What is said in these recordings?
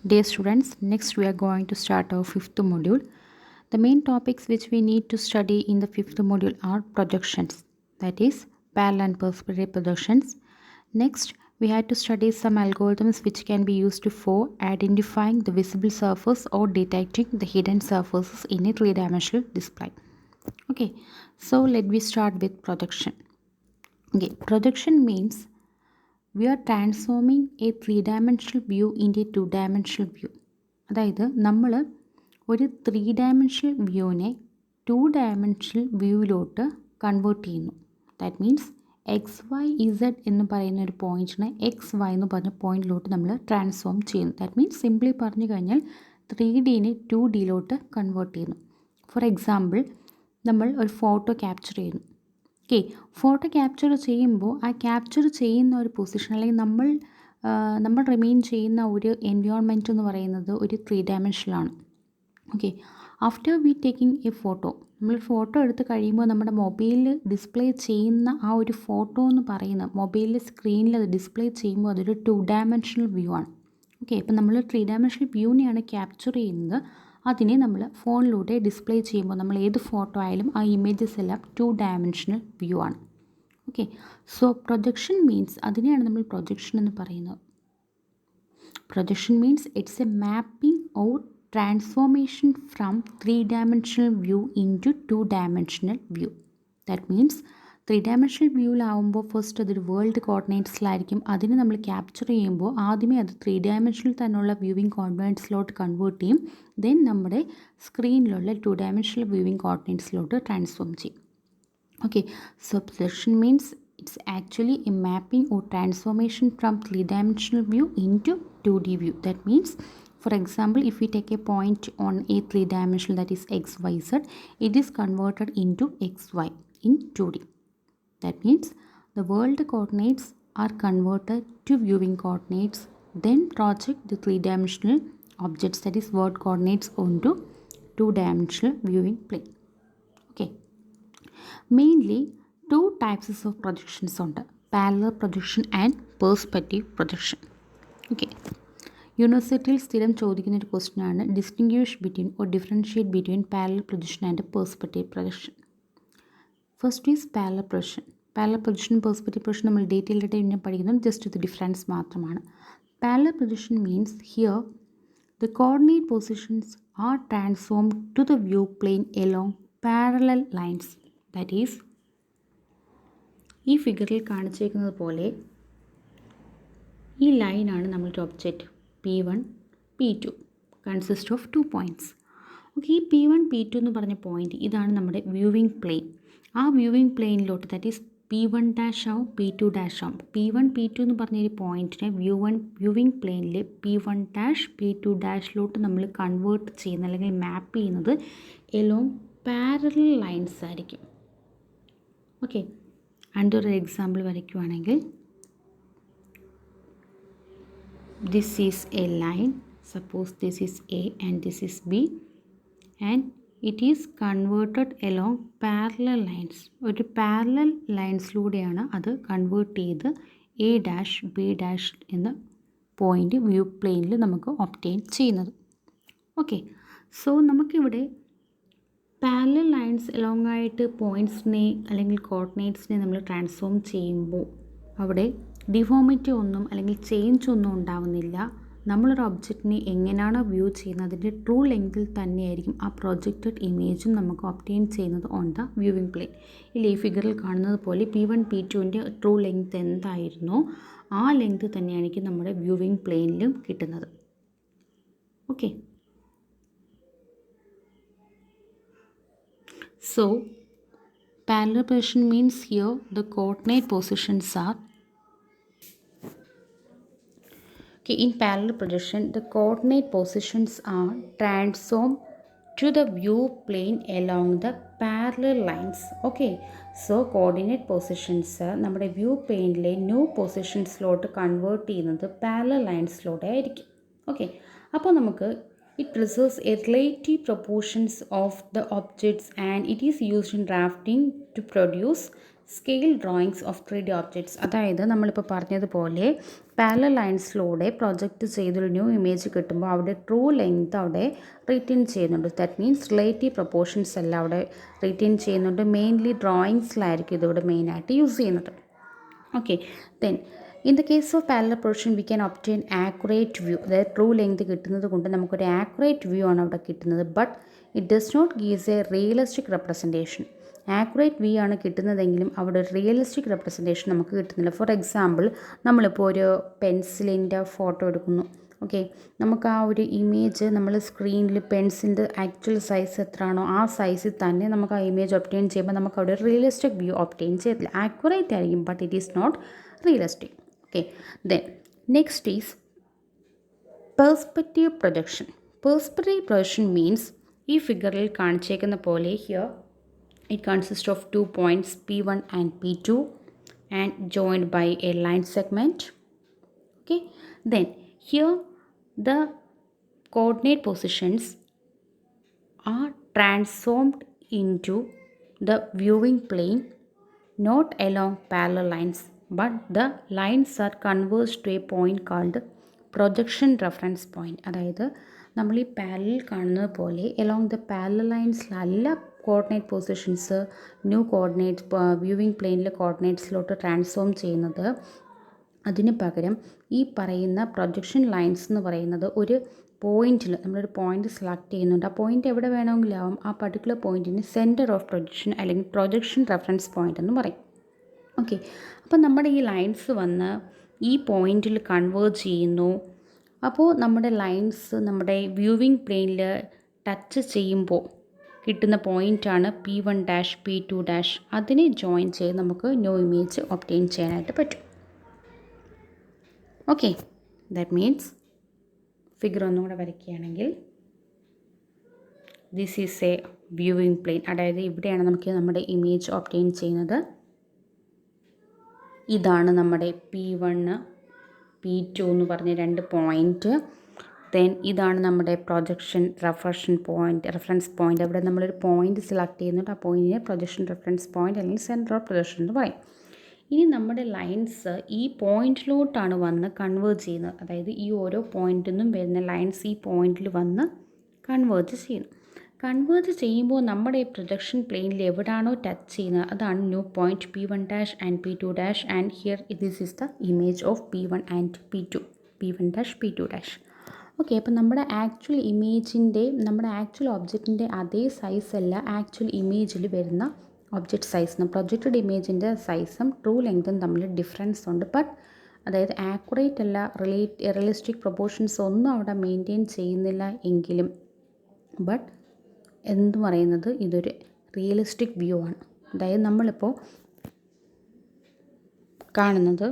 Dear students, next we are going to start our fifth module. The main topics which we need to study in the fifth module are projections, that is parallel and perspective projections. Next, we had to study some algorithms which can be used for identifying the visible surface or detecting the hidden surfaces in a three-dimensional display. Okay, so let me start with projection. Okay, projection means we are transforming a three-dimensional view in A to-dimensional view. അതായത് നമ്മൾ ഒരു three-dimensional വ്യൂവിനെ to-dimensional വ്യൂവിലോട്ട് convert ചെയ്യുന്നു. That means XYZ എന്ന് പറയുന്ന ഒരു പോയിൻറ്റിനെ XY എന്ന് പറഞ്ഞ പോയിൻറ്റിലോട്ട് നമ്മൾ ട്രാൻസ്ഫോം ചെയ്യുന്നു. ദാറ്റ് മീൻസ് സിംപ്ലി പറഞ്ഞു കഴിഞ്ഞാൽ 3Dനെ 2Dയിലോട്ട് കൺവേർട്ട് ചെയ്യുന്നു. ഫോർ എക്സാമ്പിൾ, നമ്മൾ ഒരു ഫോട്ടോ ക്യാപ്ചർ ചെയ്യുന്നു. ഓക്കെ, ഫോട്ടോ ക്യാപ്ചർ ചെയ്യുമ്പോൾ ആ ക്യാപ്ചർ ചെയ്യുന്ന ഒരു പൊസിഷൻ അല്ലെങ്കിൽ നമ്മൾ റിമെയിൻ ചെയ്യുന്ന ഒരു എൻവയോൺമെൻറ്റ് എന്ന് പറയുന്നത് ഒരു ത്രീ-ഡയമെൻഷനിലാണ്. Okay, after we taking a photo, നമ്മൾ ഫോട്ടോ എടുത്ത് കഴിയുമ്പോൾ നമ്മുടെ മൊബൈലിൽ ഡിസ്പ്ലേ ചെയ്യുന്ന ആ ഒരു ഫോട്ടോ എന്ന് പറയുന്ന മൊബൈലിൽ സ്ക്രീനിൽ അത് ഡിസ്പ്ലേ ചെയ്യുമ്പോൾ അതൊരു ടു-ഡയമെൻഷണൽ വ്യൂ ആണ്. ഓക്കെ, ഇപ്പം നമ്മൾ ത്രീ-ഡയമെൻഷണൽ വ്യൂവിനെയാണ് ക്യാപ്ചർ ചെയ്യുന്നത്. അതിനെ നമ്മൾ ഫോണിലൂടെ ഡിസ്പ്ലേ ചെയ്യുമ്പോൾ നമ്മൾ ഏത് ഫോട്ടോ ആയാലും ആ ഇമേജസ് എല്ലാം ടു-ഡയമെൻഷണൽ വ്യൂ ആണ്. ഓക്കെ, സോ പ്രൊജക്ഷൻ മീൻസ് അതിനെയാണ് നമ്മൾ പ്രൊജക്ഷൻ എന്ന് പറയുന്നത്. Projection means it's a mapping or transformation from three dimensional view in to two dimensional view. That means three dimensional വ്യൂവിലാവുമ്പോൾ ഫസ്റ്റ് അതൊരു വേൾഡ് കോർഡിനേറ്റ്സിലായിരിക്കും. അതിനെ നമ്മൾ ക്യാപ്ചർ ചെയ്യുമ്പോൾ ആദ്യമേ അത് ത്രീ-ഡയമെൻഷനിൽ തന്നെയുള്ള വ്യൂവിങ് കോർഡിനേറ്റ്സിലോട്ട് കൺവേർട്ട് ചെയ്യും. ദെൻ നമ്മുടെ സ്ക്രീനിലുള്ള ടു-ഡയമെൻഷണൽ വ്യൂവിങ് കോർഡിനേറ്റ്സിലോട്ട് ട്രാൻസ്ഫോം ചെയ്യും. Okay, so projection means it's actually a mapping or transformation from three dimensional view in ടു 2D view. That means, for example, if we take a point on a three-dimensional that is XYZ, it is converted into XY in 2D. That means the world coordinates are converted to viewing coordinates, then project the three-dimensional objects that is world coordinates onto two-dimensional viewing plane. Okay, mainly two types of projections ഉണ്ട്: parallel projection and perspective projection. Okay, യൂണിവേഴ്സിറ്റിയിൽ സ്ഥിരം ചോദിക്കുന്ന ഒരു question ആണ് distinguish between or differentiate between parallel projection and perspective projection. First is parallel projection. Parallel projection perspective projection നമ്മൾ ഡീറ്റെയിൽഡായിട്ട് പിന്നെ പഠിക്കുന്നത് ജസ്റ്റ് ഇത് ഡിഫറൻസ് മാത്രമാണ്. Parallel projection means here the coordinate positions are transformed to the view plane along parallel lines. That is ഈ ഫിഗറിൽ കാണിച്ചേക്കുന്നത് പോലെ ഈ ലൈനാണ് നമ്മളുടെ object P1, P2 consist of 2 points. Okay, ഈ P1, P2 എന്ന് പറഞ്ഞ പോയിൻറ്റ് ഇതാണ് നമ്മുടെ വ്യൂവിങ് പ്ലെയിൻ. ആ വ്യൂവിങ് പ്ലെയിനിലോട്ട് ദാറ്റ് ഈസ് P1 ഡാഷ് ആവും, P2 ഡാഷ് ആവും. P1, P2 എന്ന് പറഞ്ഞൊരു പോയിൻറ്റിനെ വ്യൂവിങ് പ്ലെയിനിൽ P1 ഡാഷ് P2 ഡാഷിലോട്ട് നമ്മൾ കൺവേർട്ട് ചെയ്യുന്ന അല്ലെങ്കിൽ മാപ്പ് ചെയ്യുന്നത് എലോങ് പാരലൽ ലൈൻസ് ആയിരിക്കും. ഓക്കെ, അതിൻ്റെ ഒരു example വരയ്ക്കുവാണെങ്കിൽ, this is a line, suppose this is A and this is B, and it is converted along parallel lines. ഒരു പാരലൽ ലൈൻസിലൂടെയാണ് അത് കൺവേർട്ട് ചെയ്ത് A ഡാഷ് B ഡാഷ് എന്ന പോയിൻ്റ് വ്യൂ പ്ലെയിനിൽ നമുക്ക് obtain ചെയ്യുന്നത്. ഓക്കെ, സോ നമുക്കിവിടെ parallel lines along ആയിട്ട് പോയിൻറ്റ്സിനെ അല്ലെങ്കിൽ കോർഡിനേറ്റ്സിനെ നമ്മൾ ട്രാൻസ്ഫോം ചെയ്യുമ്പോൾ അവിടെ ഡിഫോമിറ്റി ഒന്നും അല്ലെങ്കിൽ ചേഞ്ച് ഒന്നും ഉണ്ടാവുന്നില്ല. നമ്മളൊരു ഒബ്ജക്റ്റിനെ എങ്ങനെയാണോ വ്യൂ ചെയ്യുന്നത് അതിൻ്റെ ട്രൂ ലെങ്തിൽ തന്നെയായിരിക്കും ആ പ്രൊജക്റ്റഡ് ഇമേജും നമുക്ക് ഒബ്റ്റെയിൻ ചെയ്യുന്നത് ഓൺ ദ വ്യൂവിങ് പ്ലെയിൻ. ഇല്ല, ഈ ഫിഗറിൽ കാണുന്നത് പോലെ P1, P2ൻ്റെ ട്രൂ ലെങ്ത് എന്തായിരുന്നോ ആ ലെങ്ത് തന്നെയായിരിക്കും നമ്മുടെ വ്യൂവിങ് പ്ലെയിനിലും കിട്ടുന്നത്. Okay, so parallel projection means here the coordinate positions are Okay, in parallel projection, the coordinate positions are transformed to the view plane along the parallel lines. Okay, so coordinate positions നമ്മുടെ view പ്ലെയിനിലെ new പൊസിഷൻസിലോട്ട് convert ചെയ്യുന്നത് parallel ലൈൻസിലൂടെ ആയിരിക്കും. Okay, അപ്പോൾ നമുക്ക് it preserves a relative proportions of the objects and it is used in drafting to produce scale drawings of 3D objects. അതായത് നമ്മളിപ്പോൾ പറഞ്ഞതുപോലെ parallel ലൈൻസിലൂടെ project ചെയ്തൊരു new image കിട്ടുമ്പോൾ അവിടെ ട്രൂ ലെങ്ത് അവിടെ റിറ്റെയിൻ ചെയ്യുന്നുണ്ട്. ദാറ്റ് മീൻസ് റിലേറ്റീവ് പ്രൊപ്പോർഷൻസ് എല്ലാം അവിടെ റിറ്റെയിൻ ചെയ്യുന്നുണ്ട്. മെയിൻലി ഡ്രോയിങ്സിലായിരിക്കും ഇതിവിടെ മെയിനായിട്ട് യൂസ് ചെയ്യുന്നത്. Okay, then in the case of parallel projection we can obtain accurate view. അതായത് ട്രൂ ലെങ്ത് കിട്ടുന്നത് കൊണ്ട് നമുക്കൊരു ആക്യുറേറ്റ് വ്യൂ ആണ് അവിടെ കിട്ടുന്നത്. But it does not gives a realistic representation. Accurate view ആണ് കിട്ടുന്നതെങ്കിലും അവിടെ ഒരു റിയലിസ്റ്റിക് റെപ്രസെൻറ്റേഷൻ നമുക്ക് കിട്ടുന്നില്ല. ഫോർ എക്സാമ്പിൾ, നമ്മളിപ്പോൾ ഒരു പെൻസിലിൻ്റെ ഫോട്ടോ എടുക്കുന്നു. ഓക്കെ, നമുക്ക് ആ ഒരു ഇമേജ് നമ്മൾ സ്ക്രീനിൽ പെൻസിലിൻ്റെ ആക്ച്വൽ സൈസ് എത്രയാണോ ആ സൈസിൽ തന്നെ നമുക്ക് ആ ഇമേജ് ഒബ്റ്റെയിൻ ചെയ്യുമ്പോൾ നമുക്ക് അവിടെ ഒരു റിയലിസ്റ്റിക് വ്യൂ ഒബ്റ്റെയിൻ ചെയ്തില്ല. ആക്യുറേറ്റ് ആയിരിക്കും, but it is not realistic. Okay, then next is perspective projection. Perspective projection means ഈ ഫിഗറിൽ കാണിച്ചേക്കുന്ന പോലെ here it consists of 2 points P1 and P2 and joined by a line segment. Okay, then here the coordinate positions are transformed into the viewing plane, not along parallel lines, but the lines are converged to a point called projection reference point. അതായത് നമ്മൾ ഈ parallel കാണുന്നത് പോലെ along the parallel ലൈൻസിലല്ല coordinate positions new coordinates viewing പ്ലെയിനിലെ കോർഡിനേറ്റ്സിലോട്ട് transform ചെയ്യുന്നത്. അതിന് പകരം ഈ പറയുന്ന പ്രൊജക്ഷൻ ലൈൻസ് എന്ന് പറയുന്നത് ഒരു പോയിന്റിൽ നമ്മളൊരു പോയിന്റ് സെലക്ട് ചെയ്യുന്നുണ്ട്. ആ പോയിന്റ് എവിടെ വേണമെങ്കിലും ആവും. ആ പർട്ടിക്കുലർ പോയിന്റിന് സെൻറ്റർ ഓഫ് പ്രൊജക്ഷൻ അല്ലെങ്കിൽ പ്രൊജക്ഷൻ റെഫറൻസ് പോയിന്റ് എന്ന് പറയും. ഓക്കെ, അപ്പോൾ നമ്മുടെ ഈ ലൈൻസ് വന്ന് ഈ പോയിന്റിൽ കൺവേർജ് ചെയ്യുന്നു. അപ്പോൾ നമ്മുടെ ലൈൻസ് നമ്മുടെ വ്യൂവിംഗ് പ്ലെയിനിൽ ടച്ച് ചെയ്യുമ്പോൾ കിട്ടുന്ന പോയിൻ്റാണ് P1 P2. അതിനെ ജോയിൻ ചെയ്ത് നമുക്ക് ന്യൂ ഇമേജ് ഒബ്റ്റെയിൻ ചെയ്യാനായിട്ട് പറ്റും. ഓക്കെ, ദാറ്റ് മീൻസ് ഫിഗർ ഒന്നുകൂടെ വരയ്ക്കുകയാണെങ്കിൽ this is a viewing plane. അതായത് ഇവിടെയാണ് നമുക്ക് നമ്മുടെ ഇമേജ് ഒബ്റ്റെയിൻ ചെയ്യുന്നത്. ഇതാണ് നമ്മുടെ P1 P2 എന്ന് പറഞ്ഞ രണ്ട് പോയിൻറ്റ്. ദെൻ ഇതാണ് നമ്മുടെ പ്രൊജക്ഷൻ റെഫറൻസ് പോയിൻ്റ്. അവിടെ നമ്മളൊരു പോയിൻ്റ് സെലക്ട് ചെയ്യുന്നുണ്ട്. ആ പോയിൻറ്റിനെ പ്രൊജക്ഷൻ റെഫറൻസ് പോയിൻ്റ് അല്ലെങ്കിൽ സെൻറ്റർ ഓഫ് പ്രൊജക്ഷൻ എന്ന് പറയും. ഇനി നമ്മുടെ ലൈൻസ് ഈ പോയിൻറ്റിലോട്ടാണ് വന്ന് കൺവേർജ് ചെയ്യുന്നത്. അതായത് ഈ ഓരോ പോയിൻറ്റിൽ നിന്നും വരുന്ന ലൈൻസ് ഈ പോയിൻറ്റിൽ വന്ന് കൺവേർജ് ചെയ്യുന്നു. കൺവേർജ് ചെയ്യുമ്പോൾ നമ്മുടെ ഈ പ്രൊജക്ഷൻ പ്ലെയിനിൽ എവിടാണോ ടച്ച് ചെയ്യുന്നത് അതാണ് new point P1 and P2 and here this is the image of P1 and P2. P1 P2. Okay, അപ്പോൾ നമ്മുടെ ആക്ച്വൽ ഇമേജിൻ്റെ നമ്മുടെ ആക്ച്വൽ ഒബ്ജക്റ്റിൻ്റെ അതേ സൈസല്ല ആക്ച്വൽ ഇമേജിൽ വരുന്ന ഒബ്ജക്റ്റ് സൈസ്. പ്രൊജക്റ്റഡ് ഇമേജിൻ്റെ സൈസും ട്രൂ ലെങ്തും തമ്മിൽ ഡിഫറൻസ് ഉണ്ട്. ബട്ട് അതായത് ആക്യുറേറ്റ് അല്ല, റിയലിസ്റ്റിക് പ്രൊപ്പോർഷൻസ് ഒന്നും അവിടെ മെയിൻറ്റെയിൻ ചെയ്യുന്നില്ല എങ്കിലും ബട്ട് എന്തു പറയുന്നത് ഇതൊരു റിയലിസ്റ്റിക് വ്യൂ ആണ്. അതായത് നമ്മളിപ്പോൾ കാണുന്നത്.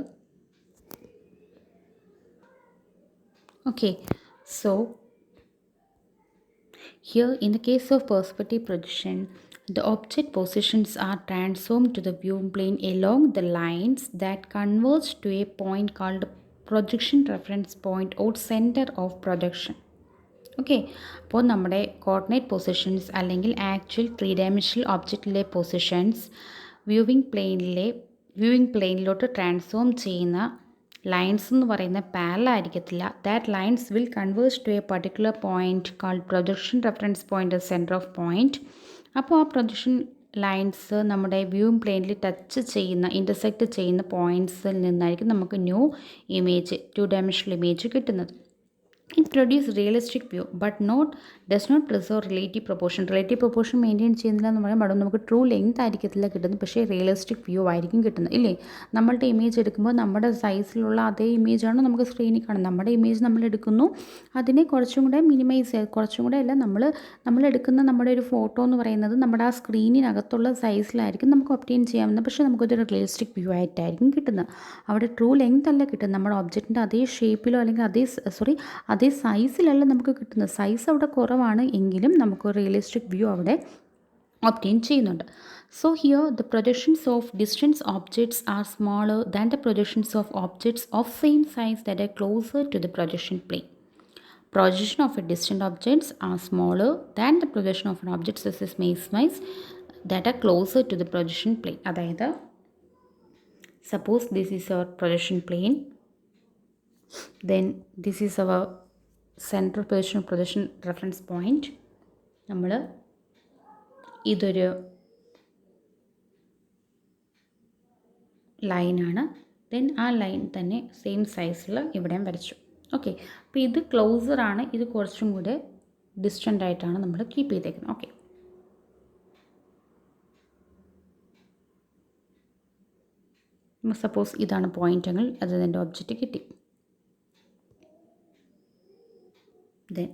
Okay, so here in the case of perspective projection, the object positions are transformed to the viewing plane along the lines that converge to a point called projection reference point or center of projection. Okay, അപ്പോൾ നമ്മുടെ coordinate positions അല്ലെങ്കിൽ actual 3 dimensional ഒബ്ജക്റ്റിലെ positions viewing പ്ലെയിനിലോട്ട് transform ചെയ്യുന്ന lines എന്ന് പറയുന്ന parallel ആയിരിക്കത്തില്ല. That lines will converge to a particular point called projection reference point centre of point. അപ്പോൾ ആ പ്രൊജക്ഷൻ ലൈൻസ് നമ്മുടെ വ്യൂവിംഗ് പ്ലെയിനിൽ ടച്ച് ചെയ്യുന്ന ഇൻ്റർസെക്റ്റ് ചെയ്യുന്ന പോയിൻറ്റ്സിൽ നിന്നായിരിക്കും നമുക്ക് ന്യൂ ഇമേജ് 2 ഡയമെൻഷണൽ ഇമേജ് കിട്ടുന്നത്. It produces realistic view but does not preserve relative proportion. Relative proportion maintain ചെയ്യുന്നില്ല എന്ന് പറയുമ്പോൾ അവിടെ നമുക്ക് ട്രൂ ലെങ്ത് ആയിരിക്കത്തില്ല കിട്ടുന്നത്, പക്ഷേ റിയലിസ്റ്റിക് വ്യൂ ആയിരിക്കും കിട്ടുന്നത്. ഇല്ലേ, നമ്മളുടെ ഇമേജ് എടുക്കുമ്പോൾ നമ്മുടെ സൈസിലുള്ള അതേ ഇമേജാണ് നമുക്ക് സ്ക്രീനിൽ കാണുന്നത്. നമ്മുടെ ഇമേജ് നമ്മൾ എടുക്കുന്നു, അതിനെ കുറച്ചും കൂടെ മിനിമൈസ് ചെയ്ത്, കുറച്ചും കൂടെ അല്ല, നമ്മൾ എടുക്കുന്ന നമ്മുടെ ഒരു ഫോട്ടോ എന്ന് പറയുന്നത് നമ്മുടെ ആ സ്ക്രീനിനകത്തുള്ള സൈസിലായിരിക്കും നമുക്ക് ഒബ്റ്റെയിൻ ചെയ്യാവുന്നത്, പക്ഷേ നമുക്കൊരു റിയലിസ്റ്റിക് വ്യൂ ആയിട്ടായിരിക്കും കിട്ടുന്നത്. അവിടെ ട്രൂ ലെങ്ത് അല്ല കിട്ടുന്നത്, നമ്മുടെ ഒബ്ജക്റ്റിൻ്റെ അതേ ഷേപ്പിലോ അല്ലെങ്കിൽ അതേ സൈസിലല്ല നമുക്ക് കിട്ടുന്നത്. സൈസ് അവിടെ കുറവാണ് എങ്കിലും നമുക്ക് റിയലിസ്റ്റിക് വ്യൂ അവിടെ ഒബ്റ്റെയിൻ ചെയ്യുന്നുണ്ട്. So here the projections of distance objects are smaller than the projections of objects of same size that are closer to the projection plane. Projection of a distant objects are smaller than the projection of an object such as size that are closer to the projection plane. അതായത് suppose this is our projection plane. Then this is our central position of projection reference point. നമ്മൾ ഇതൊരു ലൈനാണ്. Then ആ line തന്നെ same സൈസിൽ ഇവിടെയും വരച്ചു. Okay, അപ്പോൾ ഇത് ക്ലോസറാണ്, ഇത് കുറച്ചും കൂടെ ഡിസ്റ്റൻ്റ് ആയിട്ടാണ് നമ്മൾ കീപ്പ് ചെയ്തേക്കുന്നത്. ഓക്കെ, സപ്പോസ് ഇതാണ് പോയിൻ്റ് എങ്കിൽ അത് എൻ്റെ ഒബ്ജക്റ്റ് കിട്ടി. ദെൻ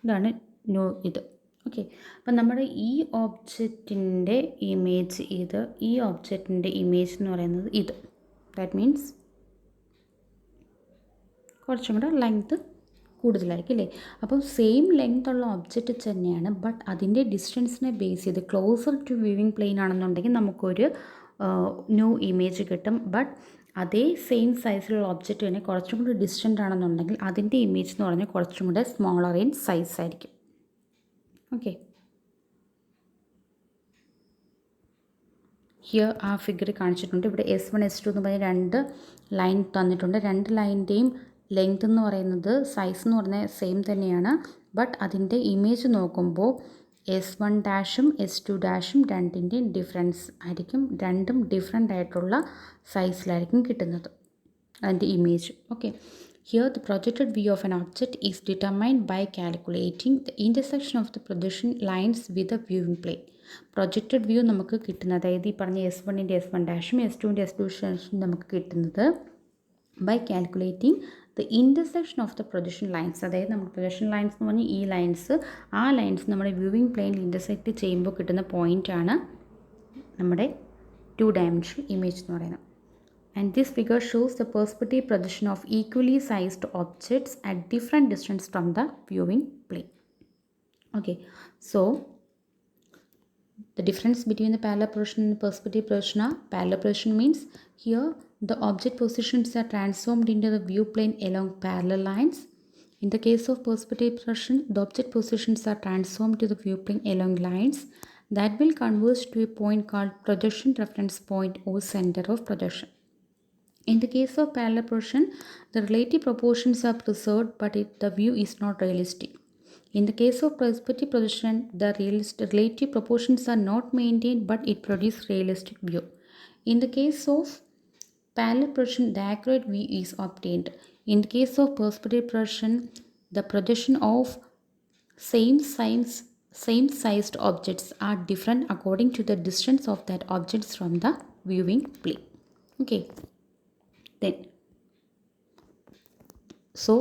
ഇതാണ് ഇത്. ഓക്കെ, അപ്പം നമ്മുടെ ഈ ഓബ്ജക്റ്റിൻ്റെ ഇമേജ് ഇത്, ഈ ഓബ്ജക്റ്റിൻ്റെ ഇമേജ് എന്ന് പറയുന്നത് ഇത്. ദാറ്റ് മീൻസ് കുറച്ചും കൂടെ ലെങ്ത്ത് കൂടുതലായിരിക്കും അല്ലേ. അപ്പോൾ സെയിം ലെങ്ത് ഉള്ള ഒബ്ജക്റ്റ് തന്നെയാണ്, ബട്ട് അതിൻ്റെ ഡിസ്റ്റൻസിനെ ബേസ് ചെയ്ത് ക്ലോസർ ടു വ്യൂവിങ് പ്ലെയിൻ ആണെന്നുണ്ടെങ്കിൽ നമുക്കൊരു ന്യൂ ഇമേജ് കിട്ടും. ബട്ട് അതേ സെയിം സൈസിലുള്ള ഒബ്ജക്റ്റ് തന്നെ കുറച്ചും കൂടി ഡിസ്റ്റൻ്റ് ആണെന്നുണ്ടെങ്കിൽ അതിൻ്റെ ഇമേജ് എന്ന് പറഞ്ഞാൽ കുറച്ചും കൂടെ സ്മോളർ ഇൻ സൈസ് ആയിരിക്കും. ഓക്കെ, ഹിയർ ആ ഫിഗർ കാണിച്ചിട്ടുണ്ട്. ഇവിടെ S1 S2 എന്ന് പറഞ്ഞ രണ്ട് ലൈൻ തന്നിട്ടുണ്ട്. രണ്ട് ലൈനിൻ്റെയും ലെങ്ത് എന്ന് പറയുന്നത് സൈസ് എന്ന് പറഞ്ഞാൽ സെയിം തന്നെയാണ്, ബട്ട് അതിൻ്റെ ഇമേജ് നോക്കുമ്പോൾ S1 ഡാഷും S2 ഡാഷും രണ്ടിൻ്റെയും ഡിഫറൻസ് ആയിരിക്കും. രണ്ടും ഡിഫറെൻ്റ് ആയിട്ടുള്ള സൈസിലായിരിക്കും കിട്ടുന്നത് അതിൻ്റെ image. Okay, here the projected view of an object is determined by calculating the intersection of the projection lines with the viewing plane. Projected view നമുക്ക് കിട്ടുന്നത്, അതായത് ഈ പറഞ്ഞ S1ൻ്റെ S1 ഡാഷും S2ൻ്റെ S2 ഡാഷും നമുക്ക് കിട്ടുന്നത് by calculating the intersection of the projection lines. അതായത് നമ്മൾ പ്രൊജക്ഷൻ ലൈൻസ് എന്ന് പറഞ്ഞാൽ ഈ ലൈൻസ്, ആ ലൈൻസ് നമ്മുടെ വ്യൂവിംഗ് പ്ലെയിനിൽ ഇൻ്റർസെക്റ്റ് ചെയ്യുമ്പോൾ കിട്ടുന്ന പോയിൻ്റാണ് നമ്മുടെ 2 ഡയമെൻഷണൽ ഇമേജ് എന്ന് പറയുന്നത്. And this figure shows the perspective projection of equally sized objects at different distance from the viewing plane. Okay, so the difference between the parallel projection and the perspective projection are, parallel projection means here the object positions are transformed into the view plane along parallel lines. In the case of perspective projection, the object positions are transformed to the view plane along lines that will converge to a point called projection reference point or center of projection. In the case of parallel projection, the relative proportions are preserved, but the view is not realistic. In the case of perspective projection, the relative proportions are not maintained, but it produces realistic view. In the case of parallel projection, the accurate view is obtained. In the case of perspective projection, the projection of same sized objects are different according to the distance of that objects from the viewing plane. Okay. Then, so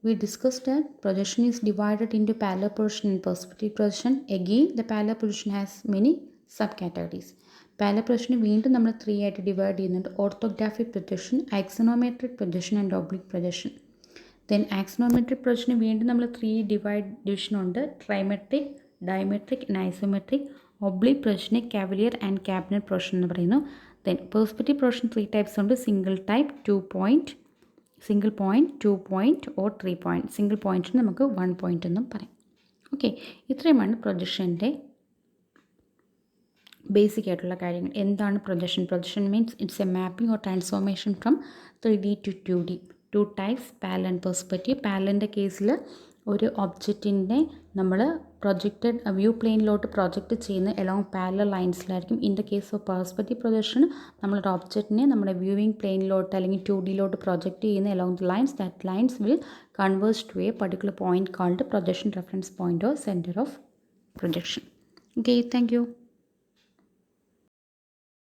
we discussed that projection is divided into parallel projection and perspective projection. Again, the parallel projection has many subcategories. Parallel projection വീണ്ടും നമ്മൾ 3 ആയിട്ട് divide ചെയ്യുന്നുണ്ട്. Orthographic projection, axonometric projection and oblique projection. Then axonometric projection വീണ്ടും നമ്മൾ 3 division ഉണ്ട്. Trimetric, diametric and isometric. Oblique പ്രൊജക്ഷനെ cavalier and cabinet projection എന്ന് പറയുന്നു. Then perspective projection 3 types ഉണ്ട്. Single type, 2 point, single point, 2 point or 3 point. Single പോയിൻറ്റിന് നമുക്ക് 1 point എന്നും പറയാം. ഓക്കെ, ഇത്രയുമാണ് പ്രൊജക്ഷൻ്റെ ബേസിക് ആയിട്ടുള്ള കാര്യങ്ങൾ. എന്താണ് projection? Projection means it's a mapping or transformation from 3D to 2D. 2 types, parallel and perspective. പാരലലിൻ്റെ കേസിൽ ഒരു ഒബ്ജക്റ്റിനെ നമ്മൾ പ്രൊജക്റ്റഡ് വ്യൂ പ്ലെയിനിലോട്ട് പ്രൊജക്റ്റ് ചെയ്യുന്ന എലോങ് പാരലൽ ലൈൻസിലായിരിക്കും. In the case of perspective projection നമ്മളൊരു ഒബ്ജക്റ്റിനെ നമ്മുടെ വ്യൂവിംഗ് പ്ലെയിനിലോട്ട് അല്ലെങ്കിൽ 2Dയിലോട്ട് പ്രൊജക്റ്റ് ചെയ്യുന്ന along the lines, that lines will converse to a particular point called projection reference point or centre of projection. Okay, thank you.